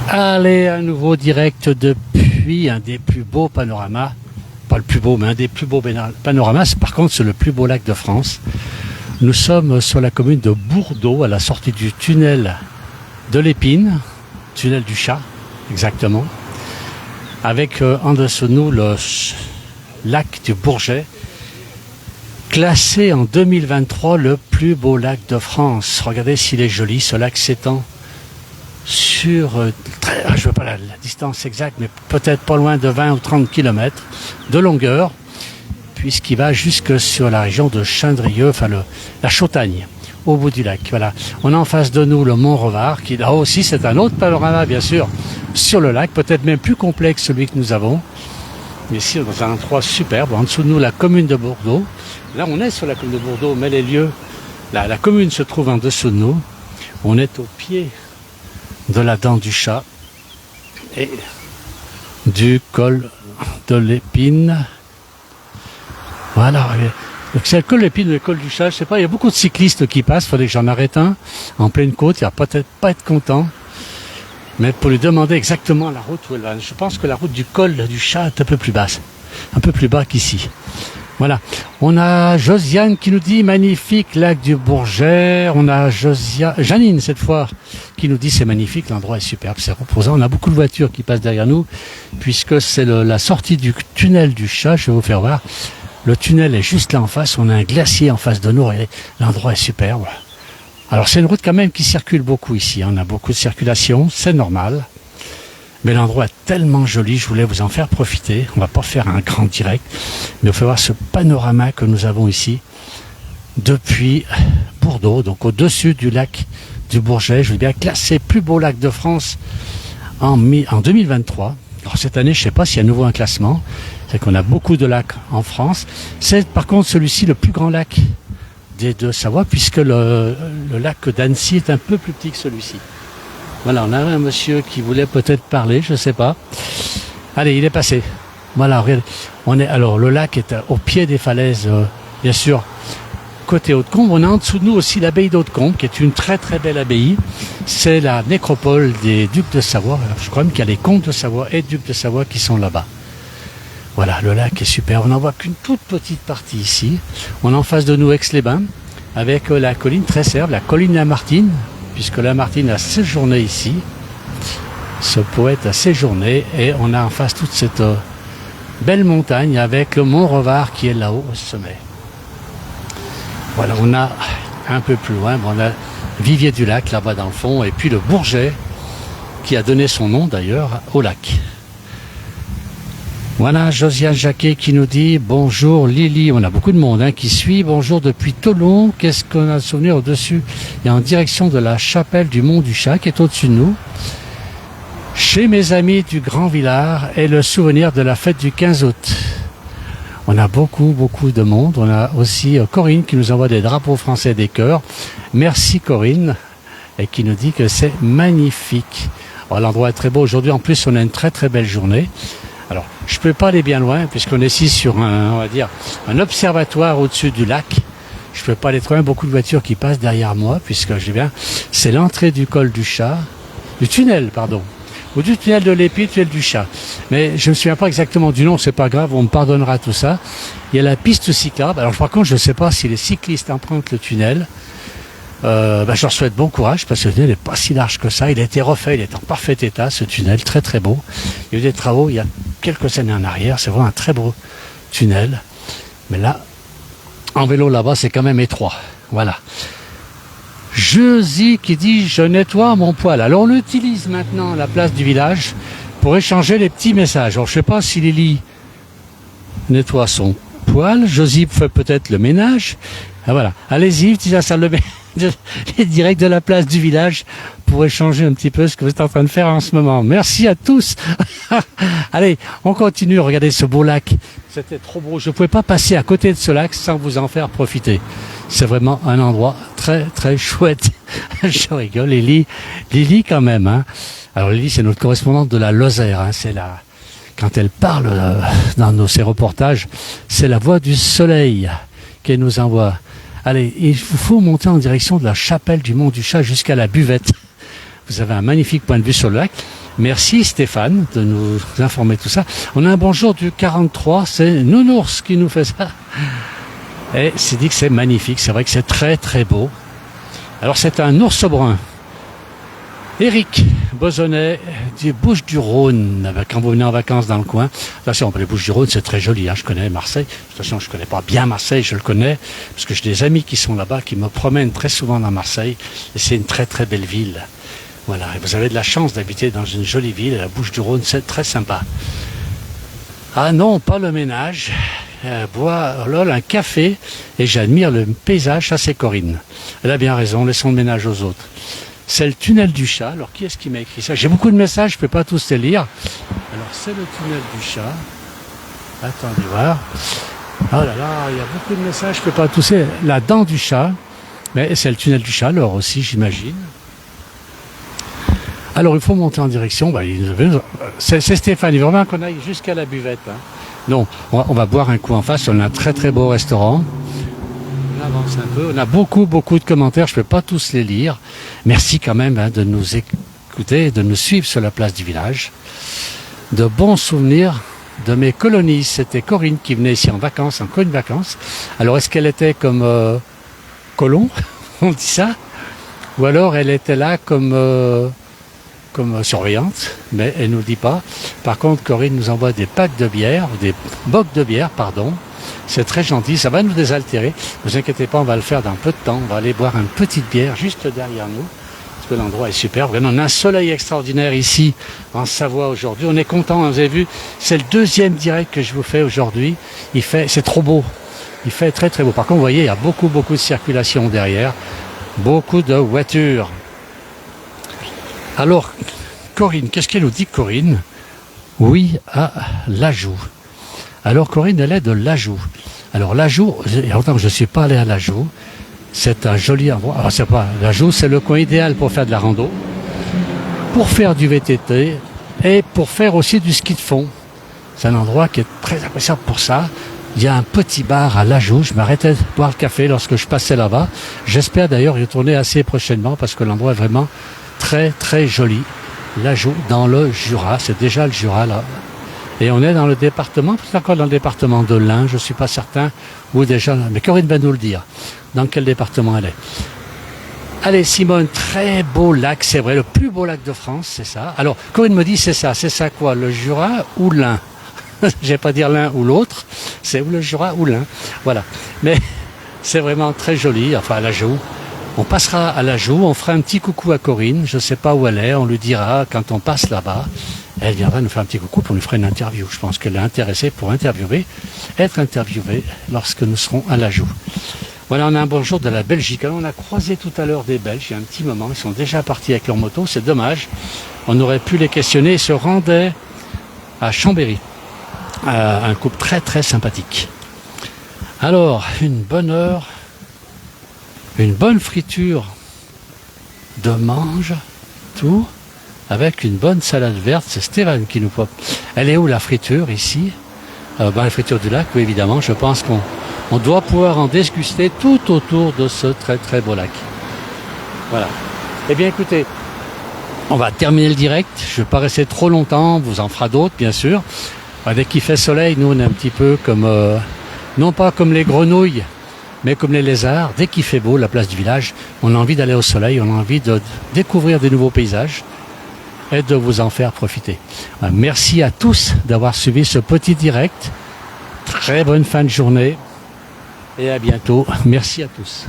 Allez, à nouveau direct depuis un des plus beaux panoramas. Pas le plus beau, mais un des plus beaux panoramas. Par contre, c'est le plus beau lac de France. Nous sommes sur la commune de Bourdeau, à la sortie du tunnel de l'Épine, tunnel du Chat, exactement. Avec en dessous de nous le lac du Bourget, classé en 2023 le plus beau lac de France. Regardez s'il est joli, ce lac s'étend sur, je ne veux pas la distance exacte, mais peut-être pas loin de 20 ou 30 km de longueur, puisqu'il va jusque sur la région de Chindrieux, enfin la Chautagne, au bout du lac. Voilà. On a en face de nous le Mont Revard, qui là aussi c'est un autre panorama, bien sûr, sur le lac, peut-être même plus complexe que celui que nous avons. Ici, dans un endroit superbe, en dessous de nous, la commune de Bourdeau. Là, on est sur la commune de Bourdeau, mais les lieux, la commune se trouve en dessous de nous. On est au pied de la dent du Chat et du col de l'Épine. Voilà. C'est le col de l'Épine ou le col du Chat, je sais pas, il y a beaucoup de cyclistes qui passent, il faudrait que j'en arrête un en pleine côte, il va peut-être pas être content. Mais pour lui demander exactement la route où elle va. Je pense que la route du col du Chat est un peu plus basse, un peu plus bas qu'ici. Voilà. On a Josiane qui nous dit magnifique lac du Bourget. On a Janine cette fois qui nous dit c'est magnifique, l'endroit est superbe, c'est reposant. On a beaucoup de voitures qui passent derrière nous puisque c'est la sortie du tunnel du Chat. Je vais vous faire voir. Le tunnel est juste là en face. On a un glacier en face de nous. Et l'endroit est superbe. Alors c'est une route quand même qui circule beaucoup ici. On a beaucoup de circulation, c'est normal. Mais l'endroit est tellement joli, je voulais vous en faire profiter. On va pas faire un grand direct, mais on va voir ce panorama que nous avons ici depuis Bourdeau, donc au-dessus du lac du Bourget. Je veux bien classer plus beau lac de France en 2023. Alors cette année, je ne sais pas s'il y a à nouveau un classement. C'est qu'on a beaucoup de lacs en France. C'est par contre celui-ci le plus grand lac des Deux-Savoie, puisque le lac d'Annecy est un peu plus petit que celui-ci. Voilà, on a un monsieur qui voulait peut-être parler, je ne sais pas. Allez, il est passé. Voilà, regardez. Alors, le lac est au pied des falaises, bien sûr, côté Hautecombe. On a en dessous de nous aussi l'abbaye d'Hautecombe, qui est une très très belle abbaye. C'est la nécropole des ducs de Savoie. Alors, je crois même qu'il y a les comtes de Savoie et ducs de Savoie qui sont là-bas. Voilà, le lac est super. On n'en voit qu'une toute petite partie ici. On a en face de nous Aix-les-Bains, avec la colline très serbe, la colline Lamartine, puisque Lamartine a séjourné ici. Ce poète a séjourné, et on a en face toute cette belle montagne avec le Mont Revard qui est là-haut au sommet. Voilà, on a un peu plus loin, on a Vivier du Lac là-bas dans le fond, et puis le Bourget qui a donné son nom d'ailleurs au lac. Voilà, Josiane Jacquet qui nous dit bonjour Lily, on a beaucoup de monde qui suit, bonjour depuis Toulon, qu'est-ce qu'on a de souvenir au-dessus et en direction de la chapelle du Mont du Chat qui est au-dessus de nous. Chez mes amis du Grand Villard et le souvenir de la fête du 15 août. On a beaucoup de monde, on a aussi Corinne qui nous envoie des drapeaux français des chœurs. Merci Corinne, et qui nous dit que c'est magnifique. Alors, l'endroit est très beau, aujourd'hui en plus on a une très très belle journée. Alors, je ne peux pas aller bien loin, puisqu'on est ici sur on va dire, un observatoire au-dessus du lac. Je ne peux pas aller trop loin, beaucoup de voitures qui passent derrière moi, puisque je dis bien, c'est l'entrée du col du Chat, du tunnel, pardon, ou du tunnel de l'Épine, tunnel du Chat. Mais je ne me souviens pas exactement du nom, c'est pas grave, on me pardonnera tout ça. Il y a la piste cyclable. Alors, par contre, je ne sais pas si les cyclistes empruntent le tunnel. Je leur souhaite bon courage parce que le tunnel n'est pas si large que ça. Il a été refait, il est en parfait état, ce tunnel, très très beau. Il y a eu des travaux il y a quelques années en arrière, c'est vraiment un très beau tunnel. Mais là, en vélo là-bas, c'est quand même étroit. Voilà. Josie qui dit je nettoie mon poêle. Alors on utilise maintenant la place du village pour échanger les petits messages. Alors je ne sais pas si Lily nettoie son poêle, Josie fait peut-être le ménage. Ah, voilà, allez-y, utilisez la salle de bain direct de la place du village pour échanger un petit peu ce que vous êtes en train de faire en ce moment. Merci à tous. Allez, on continue, regardez ce beau lac. C'était trop beau, je ne pouvais pas passer à côté de ce lac sans vous en faire profiter. C'est vraiment un endroit très très chouette. Je rigole, Lily quand même. Alors Lily, c'est notre correspondante de la Lozère. C'est quand elle parle dans ses reportages, c'est la voix du soleil qu'elle nous envoie. Allez, il faut monter en direction de la chapelle du Mont du Chat jusqu'à la buvette. Vous avez un magnifique point de vue sur le lac. Merci Stéphane de nous informer de tout ça. On a un bonjour du 43, c'est Nounours qui nous fait ça. Et c'est dit que c'est magnifique, c'est vrai que c'est très très beau. Alors c'est un ours brun. Éric Bosonnet des Bouches-du-Rhône, quand vous venez en vacances dans le coin. Attention, les Bouches-du-Rhône, c'est très joli, hein, je connais Marseille. De toute façon, je connais pas bien Marseille, je le connais, parce que j'ai des amis qui sont là-bas, qui me promènent très souvent dans Marseille, et c'est une très très belle ville. Voilà, et vous avez de la chance d'habiter dans une jolie ville, et la Bouche-du-Rhône, c'est très sympa. Ah non, pas le ménage. Boire lol, un café, et j'admire le paysage, ça c'est Corinne. Elle a bien raison, laissons le ménage aux autres. C'est le tunnel du chat. Alors, qui est-ce qui m'a écrit ça? J'ai beaucoup de messages, je ne peux pas tous les lire. Alors, c'est le tunnel du chat. Attendez voir. Oh là là, il y a beaucoup de messages, je ne peux pas tous les lire. La dent du chat. Mais c'est le tunnel du chat, alors aussi, j'imagine. Alors, il faut monter en direction. C'est Stéphane, il veut vraiment qu'on aille jusqu'à la buvette. Hein. Non, on va boire un coup en face. On a un très très beau restaurant. On avance un peu. On a beaucoup de commentaires. Je ne peux pas tous les lire. Merci quand même de nous écouter, de nous suivre sur la place du village. De bons souvenirs de mes colonies. C'était Corinne qui venait ici en vacances, en colonie de vacances. Alors est-ce qu'elle était comme colon, on dit ça? Ou alors elle était là comme surveillante, mais elle ne nous dit pas. Par contre, Corinne nous envoie des packs de bière, des bocs de bière, pardon. C'est très gentil, ça va nous désaltérer. Ne vous inquiétez pas, on va le faire dans peu de temps. On va aller boire une petite bière juste derrière nous, parce que l'endroit est super. On a un soleil extraordinaire ici, en Savoie, aujourd'hui. On est content, vous avez vu, c'est le deuxième direct que je vous fais aujourd'hui. C'est trop beau. Il fait très très beau. Par contre, vous voyez, il y a beaucoup de circulation derrière. Beaucoup de voitures. Alors, Corinne, qu'est-ce qu'elle nous dit, Corinne? Oui, à l'Ajoux. Alors, Corinne, elle est de l'Ajoux. Alors, l'Ajoux, il y a longtemps que je ne suis pas allé à l'Ajoux. C'est un joli endroit. Alors, c'est pas, l'Ajoux, c'est le coin idéal pour faire de la rando, pour faire du VTT et pour faire aussi du ski de fond. C'est un endroit qui est très appréciable pour ça. Il y a un petit bar à l'Ajoux. Je m'arrêtais de boire le café lorsque je passais là-bas. J'espère d'ailleurs y retourner assez prochainement parce que l'endroit est vraiment très très joli. L'Ajoux dans le Jura, c'est déjà le Jura là. Et on est dans le département, peut-être encore dans le département de l'Ain, je ne suis pas certain, ou déjà, mais Corinne va nous le dire, dans quel département elle est. Allez Simone, très beau lac, c'est vrai, le plus beau lac de France, c'est ça. Alors Corinne me dit c'est ça quoi, le Jura ou l'Ain? Je vais pas dire l'un ou l'autre, c'est ou le Jura ou l'Ain, voilà. Mais c'est vraiment très joli, enfin à l'Ajoux. On passera à l'Ajoux, on fera un petit coucou à Corinne, je ne sais pas où elle est, on lui dira quand on passe là-bas. Elle viendra nous faire un petit coucou, puis on lui fera une interview. Je pense qu'elle est intéressée pour être interviewée lorsque nous serons à l'Ajoux. Voilà, on a un bonjour de la Belgique. Alors, on a croisé tout à l'heure des Belges, il y a un petit moment, ils sont déjà partis avec leur moto, c'est dommage. On aurait pu les questionner, ils se rendaient à Chambéry. Un couple très très sympathique. Alors, une bonne heure, une bonne friture de mange, tout, avec une bonne salade verte. C'est Stéphane qui nous pop. Elle est où la friture ici? La friture du lac, oui évidemment. Je pense qu'on doit pouvoir en déguster tout autour de ce très très beau lac. Voilà. Eh bien écoutez, on va terminer le direct. Je ne vais pas rester trop longtemps, on vous en fera d'autres bien sûr. Dès qu'il fait soleil, nous on est un petit peu comme, non pas comme les grenouilles, mais comme les lézards. Dès qu'il fait beau, la place du village, on a envie d'aller au soleil, on a envie de découvrir des nouveaux paysages et de vous en faire profiter. Merci à tous d'avoir suivi ce petit direct. Très bonne fin de journée et à bientôt. Merci à tous.